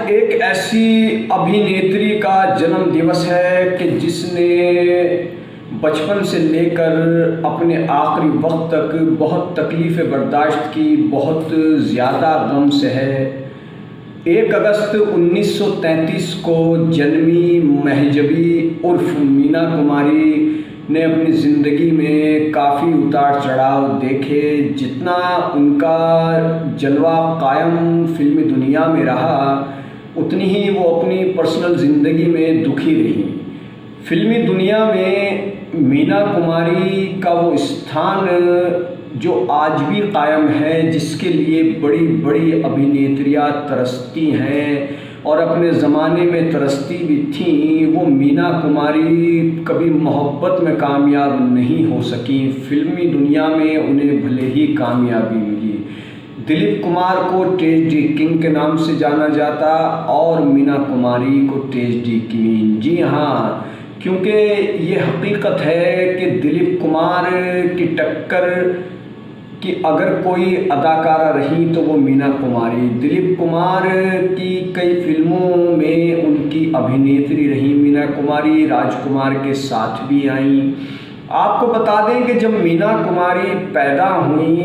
एक ऐसी अभिनेत्री का जन्म दिवस है कि जिसने बचपन से लेकर अपने आखिरी वक्त तक बहुत तकलीफ़ें बर्दाश्त की, बहुत ज़्यादा गम सहे। 1 अगस्त 1933 को जन्मी महजबी उर्फ मीना कुमारी ने अपनी ज़िंदगी में काफ़ी उतार चढ़ाव देखे। जितना उनका जलवा कायम फिल्मी दुनिया में रहा, उतनी ही वो अपनी पर्सनल ज़िंदगी में दुखी रही। फिल्मी दुनिया में मीना कुमारी का वो स्थान जो आज भी कायम है, जिसके लिए बड़ी बड़ी अभिनेत्रियाँ तरसती हैं और अपने ज़माने में तरसती भी थीं, वो मीना कुमारी कभी मोहब्बत में कामयाब नहीं हो सकी। फिल्मी दुनिया में उन्हें भले ही कामयाबी मिली। दिलीप कुमार को ट्रेजेडी किंग के नाम से जाना जाता और मीना कुमारी को ट्रेजेडी क्वीन। जी हाँ, क्योंकि ये हकीकत है कि दिलीप कुमार की टक्कर कि अगर कोई अदाकारा रही तो वो मीना कुमारी। दिलीप कुमार की कई फिल्मों में उनकी अभिनेत्री रही मीना कुमारी, राजकुमार के साथ भी आईं। आपको बता दें कि जब मीना कुमारी पैदा हुई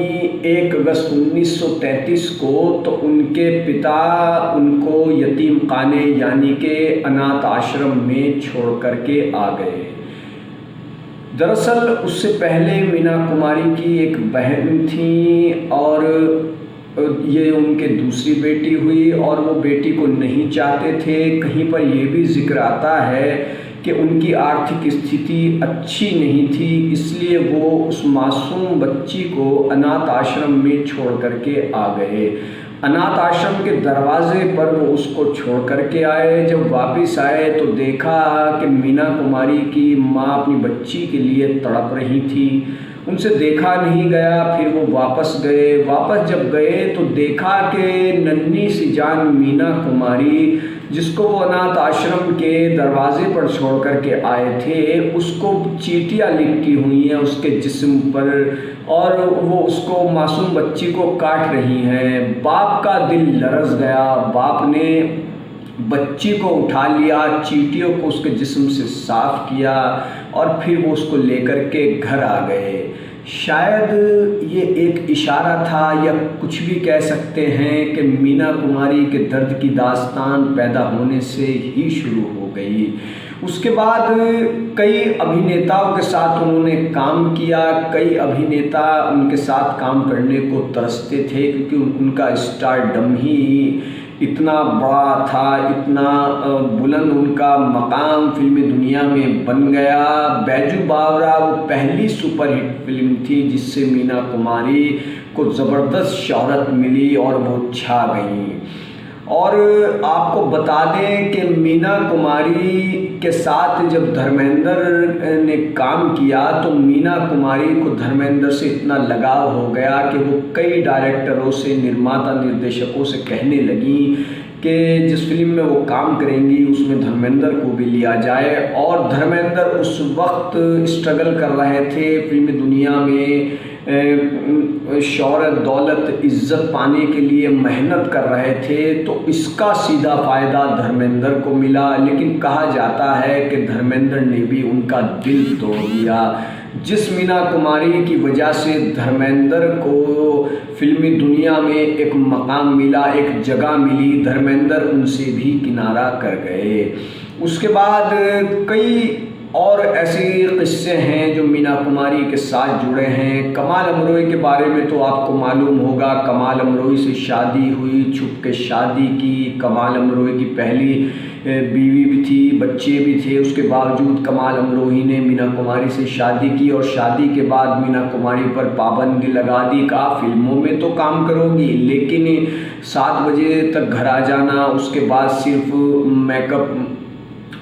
1 अगस्त 1933 को, तो उनके पिता उनको यतीम खाने यानी कि अनाथ आश्रम में छोड़ करके आ गए। दरअसल उससे पहले मीना कुमारी की एक बहन थी और ये उनके दूसरी बेटी हुई और वो बेटी को नहीं चाहते थे। कहीं पर ये भी जिक्र आता है कि उनकी आर्थिक स्थिति अच्छी नहीं थी, इसलिए वो उस मासूम बच्ची को अनाथ आश्रम में छोड़ करके आ गए। अनाथ आश्रम के दरवाजे पर वो उसको छोड़ करके आए। जब वापस आए तो देखा कि मीना कुमारी की माँ अपनी बच्ची के लिए तड़प रही थी। उनसे देखा नहीं गया। फिर वो वापस गए। वापस जब गए तो देखा कि नन्ही सी जान मीना कुमारी, जिसको वो अनाथ आश्रम के दरवाजे पर छोड़ करके आए थे, उसको चींटियाँ लिपटी हुई हैं उसके जिस्म पर और वो उसको मासूम बच्ची को काट रही हैं। बाप का दिल लरज़ गया। बाप ने बच्ची को उठा लिया, चींटियों को उसके जिस्म से साफ़ किया और फिर वो उसको लेकर के घर आ गए। शायद ये एक इशारा था या कुछ भी कह सकते हैं कि मीना कुमारी के दर्द की दास्तान पैदा होने से ही शुरू हो गई। उसके बाद कई अभिनेताओं के साथ उन्होंने काम किया। कई अभिनेता उनके साथ काम करने को तरसते थे क्योंकि उनका स्टारडम ही इतना बड़ा था, इतना बुलंद उनका मकाम फिल्मी दुनिया में बन गया। बैजू बावरा वो पहली सुपरहिट फिल्म थी जिससे मीना कुमारी को ज़बरदस्त शोहरत मिली और वो छा गई। और आपको बता दें कि मीना कुमारी के साथ जब धर्मेंद्र ने काम किया तो मीना कुमारी को धर्मेंद्र से इतना लगाव हो गया कि वो कई डायरेक्टरों से, निर्माता निर्देशकों से कहने लगी कि जिस फिल्म में वो काम करेंगी उसमें धर्मेंद्र को भी लिया जाए। और धर्मेंद्र उस वक्त स्ट्रगल कर रहे थे फिल्मी दुनिया में, शोहरत, दौलत, इज़्ज़त पाने के लिए मेहनत कर रहे थे, तो इसका सीधा फ़ायदा धर्मेंद्र को मिला। लेकिन कहा जाता है कि धर्मेंद्र ने भी उनका दिल तोड़ दिया। जिस मीना कुमारी की वजह से धर्मेंद्र को फिल्मी दुनिया में एक मकाम मिला, एक जगह मिली, धर्मेंद्र उनसे भी किनारा कर गए। उसके बाद कई और ऐसे किस्से हैं जो मीना कुमारी के साथ जुड़े हैं। कमाल अमरोही के बारे में तो आपको मालूम होगा। कमाल अमरोही से शादी हुई, छुप के शादी की। कमाल अमरोही की पहली बीवी भी थी, बच्चे भी थे। उसके बावजूद कमाल अमरोही ने मीना कुमारी से शादी की और शादी के बाद मीना कुमारी पर पाबंदी लगा दी। कहा फिल्मों में तो काम करोगी लेकिन 7 बजे तक घर आ जाना, उसके बाद सिर्फ मेकअप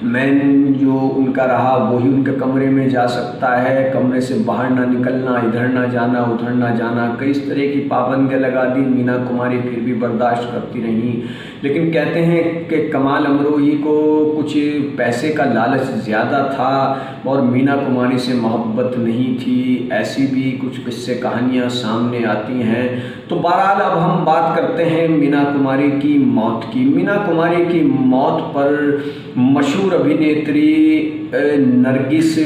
मैन जो उनका रहा वही उनके कमरे में जा सकता है, कमरे से बाहर ना निकलना, इधर ना जाना, उधर ना जाना, कई इस तरह की पाबंदियाँ लगा दी। मीना कुमारी फिर भी बर्दाश्त करती रहीं। लेकिन कहते हैं कि कमाल अमरोही को कुछ पैसे का लालच ज़्यादा था और मीना कुमारी से मोहब्बत नहीं थी, ऐसी भी कुछ किस्से कहानियाँ सामने आती हैं। तो बहरहाल अब हम बात करते हैं मीना कुमारी की मौत की। मीना कुमारी की मौत पर मशहूर अभिनेत्री नरगिस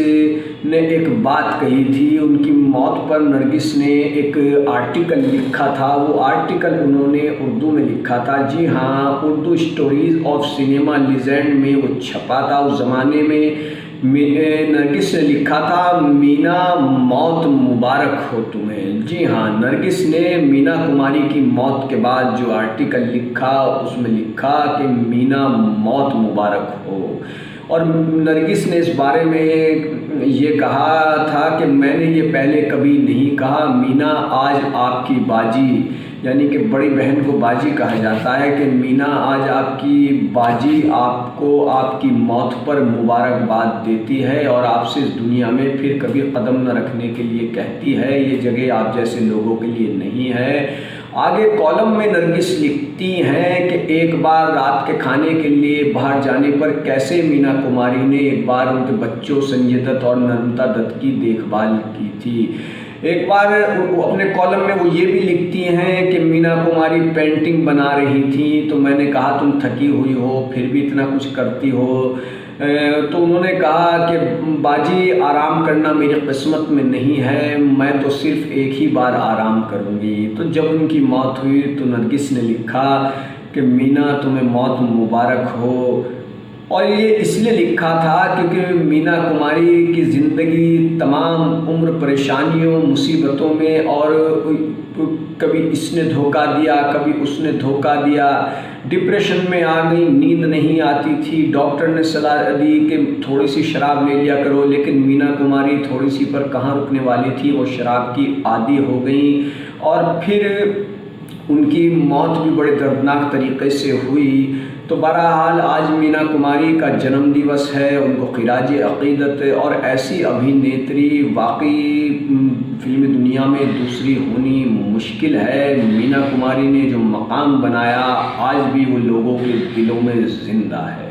ने एक बात कही थी। उनकी मौत पर नरगिस ने एक आर्टिकल लिखा था। वो आर्टिकल उन्होंने उर्दू में लिखा था। जी हाँ, Urdu stories of cinema legend में वो छपा था। उस ज़माने में नरगिस ने लिखा था, मीना मौत मुबारक हो तुम्हें। जी हाँ, नरगिस ने मीना कुमारी की मौत के बाद जो आर्टिकल लिखा उसमें लिखा कि मीना मौत मुबारक हो। और नरगिस ने इस बारे में ये कहा था कि मैंने ये पहले कभी नहीं कहा, मीना आज आपकी बाजी, यानी कि बड़ी बहन को बाजी कहा जाता है, कि मीना आज आपकी बाजी आपको आपकी मौत पर मुबारकबाद देती है और आपसे इस दुनिया में फिर कभी कदम न रखने के लिए कहती है। ये जगह आप जैसे लोगों के लिए नहीं है। आगे कॉलम में नरगिस लिखती हैं कि एक बार रात के खाने के लिए बाहर जाने पर कैसे मीना कुमारी ने एक बार उनके बच्चों संजय दत्त और नम्रता दत्त की देखभाल की थी। एक बार अपने कॉलम में वो ये भी लिखती हैं कि मीना कुमारी पेंटिंग बना रही थी तो मैंने कहा तुम थकी हुई हो फिर भी इतना कुछ करती हो। तो उन्होंने कहा कि बाजी आराम करना मेरी किस्मत में नहीं है, मैं तो सिर्फ एक ही बार आराम करूँगी। तो जब उनकी मौत हुई तो नरगिस ने लिखा कि मीना तुम्हें मौत मुबारक हो। और ये इसलिए लिखा था क्योंकि मीना कुमारी की ज़िंदगी तमाम उम्र परेशानियों मुसीबतों में, और कभी इसने धोखा दिया कभी उसने धोखा दिया, डिप्रेशन में आ गई, नींद नहीं आती थी। डॉक्टर ने सलाह दी कि थोड़ी सी शराब ले लिया करो, लेकिन मीना कुमारी थोड़ी सी पर कहाँ रुकने वाली थी, वो शराब की आदी हो गई। और फिर उनकी मौत भी बड़े दर्दनाक तरीक़े से हुई। तो बहरहाल आज मीना कुमारी का जन्म दिवस है, उनको खिराज अक़ीदत। और ऐसी अभिनेत्री वाकई फिल्मी दुनिया में दूसरी होनी मुश्किल है। मीना कुमारी ने जो मकाम बनाया आज भी वो लोगों के दिलों में ज़िंदा है।